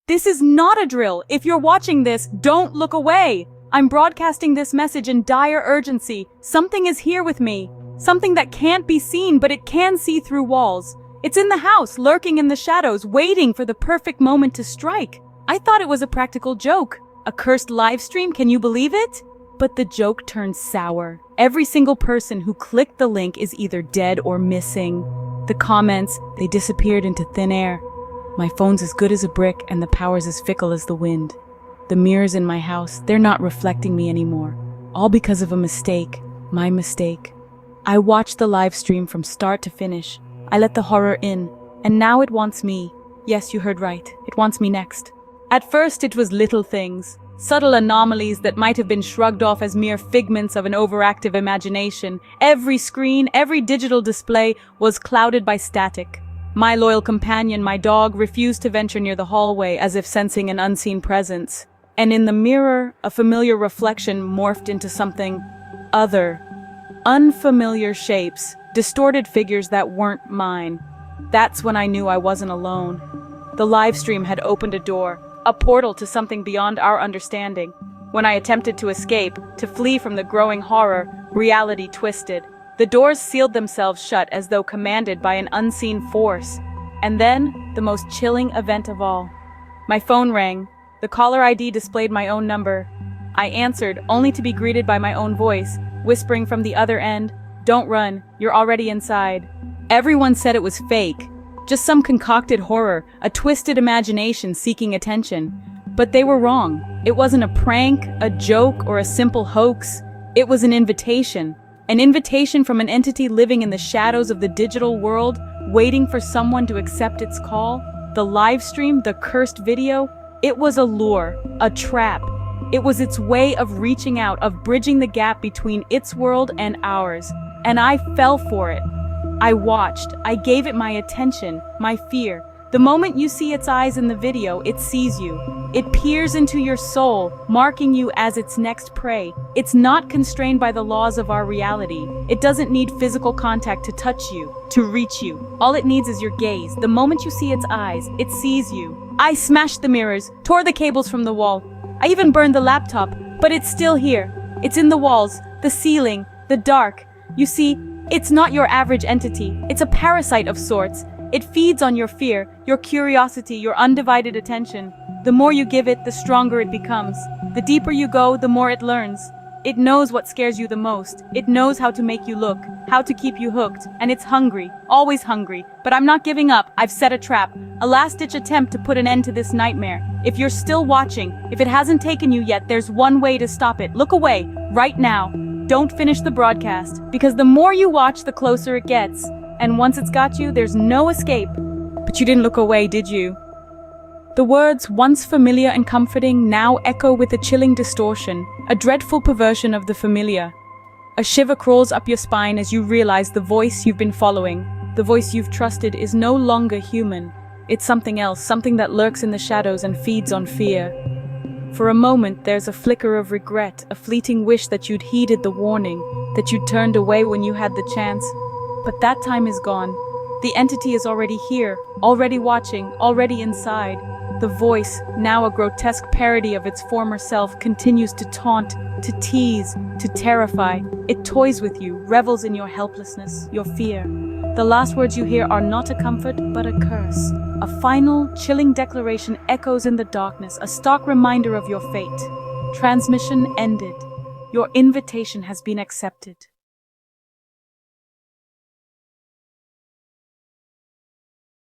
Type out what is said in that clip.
This is not a drill. If you're watching this, don't look away. I'm broadcasting this message in dire urgency. Something is here with me. Something that can't be seen, but it can see through walls. It's in the house, lurking in the shadows, waiting for the perfect moment to strike. I thought it was a practical joke. A cursed live stream, can you believe it? But the joke turned sour. Every single person who clicked the link is either dead or missing. The comments, they disappeared into thin air. My phone's as good as a brick and the power's as fickle as the wind. The mirrors in my house, they're not reflecting me anymore. All because of a mistake, my mistake. I watched the live stream from start to finish. I let the horror in, and now it wants me. Yes, you heard right. It wants me next. At first it was little things, subtle anomalies that might have been shrugged off as mere figments of an overactive imagination. Every screen, every digital display was clouded by static. My loyal companion, my dog, refused to venture near the hallway as if sensing an unseen presence. And in the mirror, a familiar reflection morphed into something other. Unfamiliar shapes, distorted figures that weren't mine. That's when I knew I wasn't alone. The live stream had opened a door, a portal to something beyond our understanding. When I attempted to escape, to flee from the growing horror, reality twisted. The doors sealed themselves shut as though commanded by an unseen force. And then, the most chilling event of all. My phone rang. The caller ID displayed my own number. I answered, only to be greeted by my own voice, whispering from the other end, "Don't run, you're already inside." Everyone said it was fake, just some concocted horror, a twisted imagination seeking attention. But they were wrong. It wasn't a prank, a joke, or a simple hoax. It was an invitation. An invitation from an entity living in the shadows of the digital world, waiting for someone to accept its call. The live stream, the cursed video, it was a lure, a trap. It was its way of reaching out, of bridging the gap between its world and ours. And I fell for it. I watched. I gave it my attention, my fear. The moment you see its eyes in the video, it sees you. It peers into your soul, marking you as its next prey. It's not constrained by the laws of our reality. It doesn't need physical contact to touch you, to reach you. All it needs is your gaze. The moment you see its eyes, it sees you. I smashed the mirrors, tore the cables from the wall. I even burned the laptop, but it's still here. It's in the walls, the ceiling, the dark. You see, it's not your average entity. It's a parasite of sorts. It feeds on your fear, your curiosity, your undivided attention. The more you give it, the stronger it becomes. The deeper you go, the more it learns. It knows what scares you the most. It knows how to make you look, how to keep you hooked. And it's hungry, always hungry. But I'm not giving up. I've set a trap, a last-ditch attempt to put an end to this nightmare. If you're still watching, if it hasn't taken you yet, there's one way to stop it. Look away, right now. Don't finish the broadcast, because the more you watch, the closer it gets. And once it's got you, there's no escape. But you didn't look away, did you? The words, once familiar and comforting, now echo with a chilling distortion, a dreadful perversion of the familiar. A shiver crawls up your spine as you realize the voice you've been following, the voice you've trusted, is no longer human. It's something else, something that lurks in the shadows and feeds on fear. For a moment, there's a flicker of regret, a fleeting wish that you'd heeded the warning, that you'd turned away when you had the chance. But that time is gone. The entity is already here, already watching, already inside. The voice, now a grotesque parody of its former self, continues to taunt, to tease, to terrify. It toys with you, revels in your helplessness, your fear. The last words you hear are not a comfort, but a curse. A final, chilling declaration echoes in the darkness, a stark reminder of your fate. Transmission ended. Your invitation has been accepted.